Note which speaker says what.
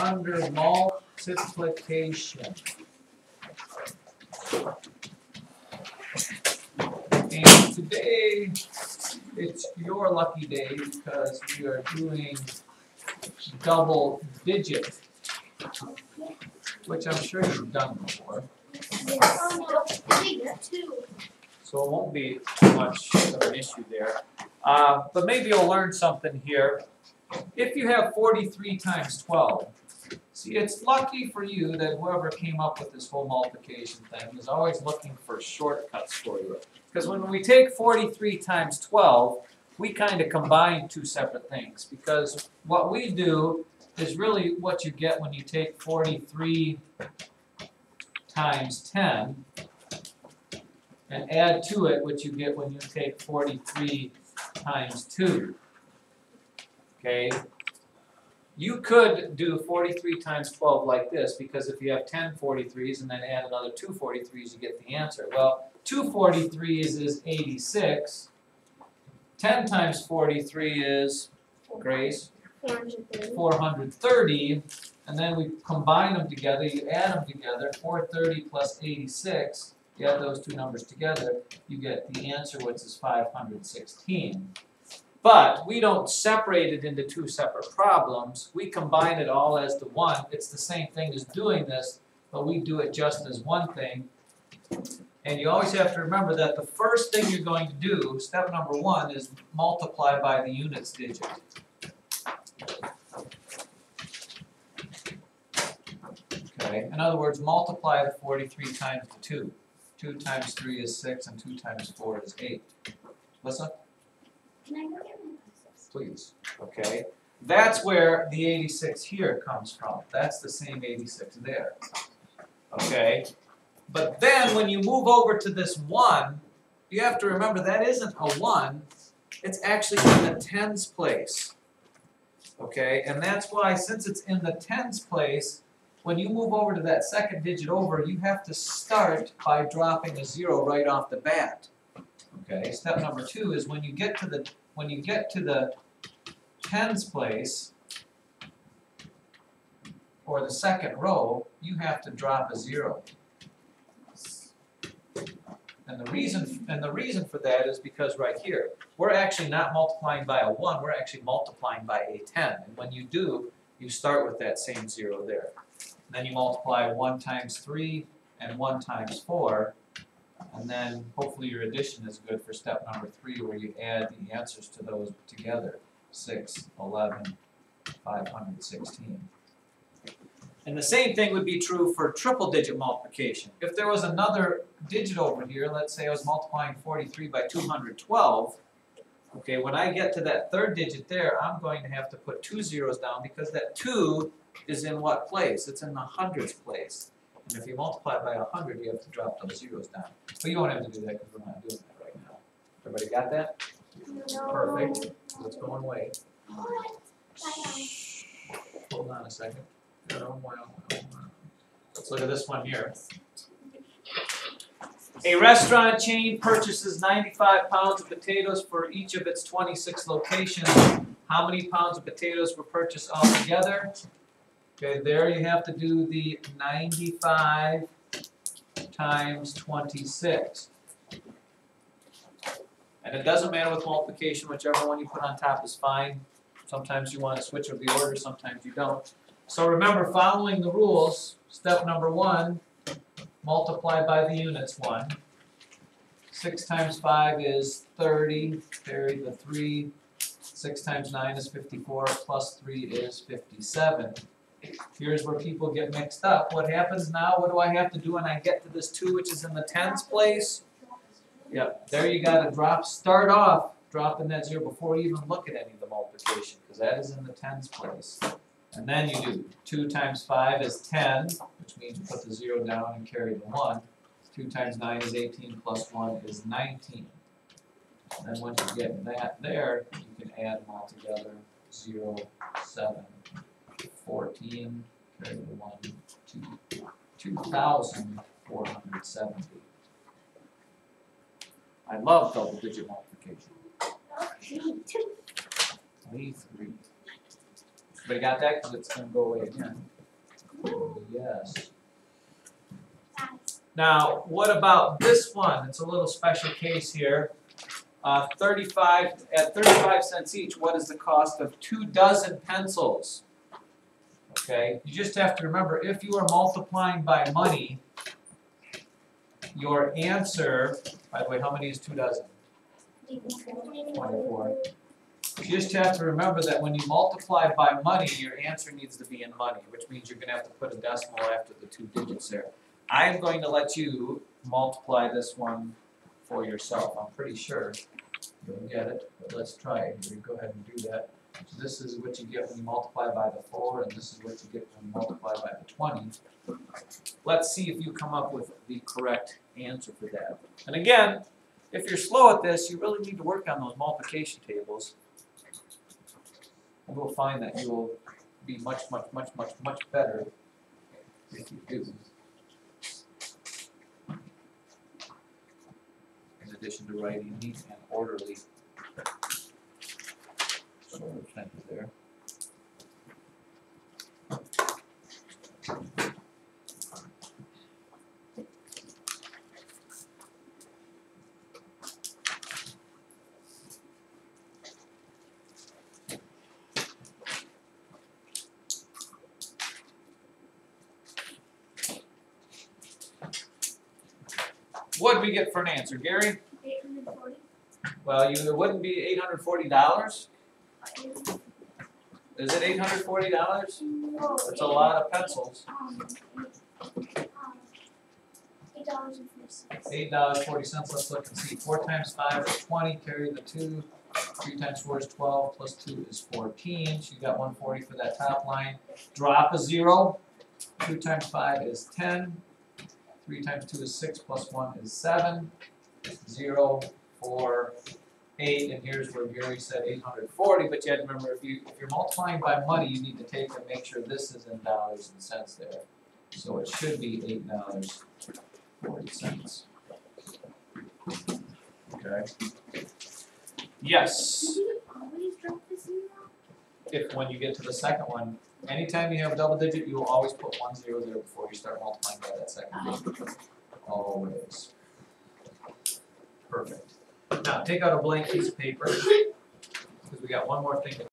Speaker 1: under multiplication. And today, it's your lucky day because we are doing double digit, which I'm sure you've done before. So it won't be much of an issue there. But maybe you'll learn something here. If you have 43 times 12, see, it's lucky for you that whoever came up with this whole multiplication thing is always looking for shortcuts for you. Because when we take 43 times 12, we kind of combine two separate things. Because what we do is really what you get when you take 43 times 10 and add to it what you get when you take 43 times 2. Okay? You could do 43 times 12 like this, because if you have 10 43s and then add another 2 43s, you get the answer. Well, 2 43s is 86. 10 times 43 is, Grace? 430. And then we combine them together, you add them together, 430 plus 86, you add those two numbers together, you get the answer, which is 516. But we don't separate it into two separate problems. We combine it all as the one. It's the same thing as doing this, but we do it just as one thing. And you always have to remember that the first thing you're going to do, step number 1, is multiply by the units digit. Okay, in other words, multiply the 43 times the 2. 2 times 3 is 6, and 2 times 4 is 8. Listen?
Speaker 2: Can I go get my glasses?
Speaker 1: Please. Okay. That's where the 86 here comes from. That's the same 86 there. Okay. But then when you move over to this 1, you have to remember that isn't a 1. It's actually in the tens place. Okay. And that's why, since it's in the tens place, when you move over to that second digit over, you have to start by dropping a 0 right off the bat. Okay, step number 2 is when you get to the tens place or the second row, you have to drop a 0. And the reason for that is because right here, we're actually not multiplying by a 1, we're actually multiplying by a 10. And when you do, you start with that same 0 there. And then you multiply 1 times 3 and 1 times 4. And then hopefully your addition is good for step number 3, where you add the answers to those together. 6, 11, 516. And the same thing would be true for triple digit multiplication. If there was another digit over here, let's say I was multiplying 43 by 212, okay, when I get to that third digit there, I'm going to have to put 2 zeros down, because that 2 is in what place? It's in the hundreds place. And if you multiply by 100, you have to drop those zeros down. But you won't have to do that because we're not doing that right now. Everybody got that?
Speaker 2: No.
Speaker 1: Perfect. Let's go and wait.
Speaker 2: What?
Speaker 1: Hold on a second. Let's look at this one here. A restaurant chain purchases 95 pounds of potatoes for each of its 26 locations. How many pounds of potatoes were purchased altogether? Okay, there you have to do the 95 times 26. And it doesn't matter with multiplication, whichever one you put on top is fine. Sometimes you want to switch of the order, sometimes you don't. So remember, following the rules, step number 1, multiply by the units 1. 6 times 5 is 30, carry the 3. 6 times 9 is 54, plus 3 is 57. Here's where people get mixed up. What happens now? What do I have to do when I get to this 2, which is in the tens place? Yep, there you got to start off dropping that 0 before you even look at any of the multiplication, because that is in the tens place. And then you do 2 times 5 is 10, which means you put the 0 down and carry the 1. 2 times 9 is 18, plus 1 is 19. And then once you get that there, you can add them all together. 0, 7, 14, carry the 1, 2, 2,470. I love double-digit multiplication.
Speaker 2: Me too.
Speaker 1: 23. Everybody got that? Because it's gonna go away again. Yes. Now, what about this one? It's a little special case here. 35 cents each, what is the cost of 2 dozen pencils? Okay, you just have to remember, if you are multiplying by money, your answer, by the way, how many is 2 dozen? 24. You just have to remember that when you multiply by money, your answer needs to be in money, which means you're going to have to put a decimal after the 2 digits there. I'm going to let you multiply this one for yourself. I'm pretty sure you'll get it, but let's try it here. Go ahead and do that. So this is what you get when you multiply by the 4, and this is what you get when you multiply by the 20. Let's see if you come up with the correct answer for that. And again, if you're slow at this, you really need to work on those multiplication tables. And we'll find that you will be much better if you do. In addition to writing neat and orderly sort of things there. What did we get for an answer, Gary?
Speaker 2: 840.
Speaker 1: Well, it wouldn't be $840. Is it $840?
Speaker 2: No,
Speaker 1: That's a lot of pencils.
Speaker 2: $8.40.
Speaker 1: $8.40. Let's look and see. 4 times 5 is 20. Carry the 2. 3 times 4 is 12. Plus 2 is 14. So you got 140 for that top line. Drop a 0. 2 times 5 is 10. 3 times 2 is 6. Plus 1 is 7. 0, 4, 8. And here's where Gary said 840. But you had to remember, if you're multiplying by money, you need to take and make sure this is in dollars and cents there. So it should be $8.40. Okay. Yes.
Speaker 2: Do we always drop the 0?
Speaker 1: If when you get to the second one, anytime you have double digit, you will always put 1 0 there before you start multiplying by that second digit. Always. Perfect. Now take out a blank piece of paper because we got one more thing to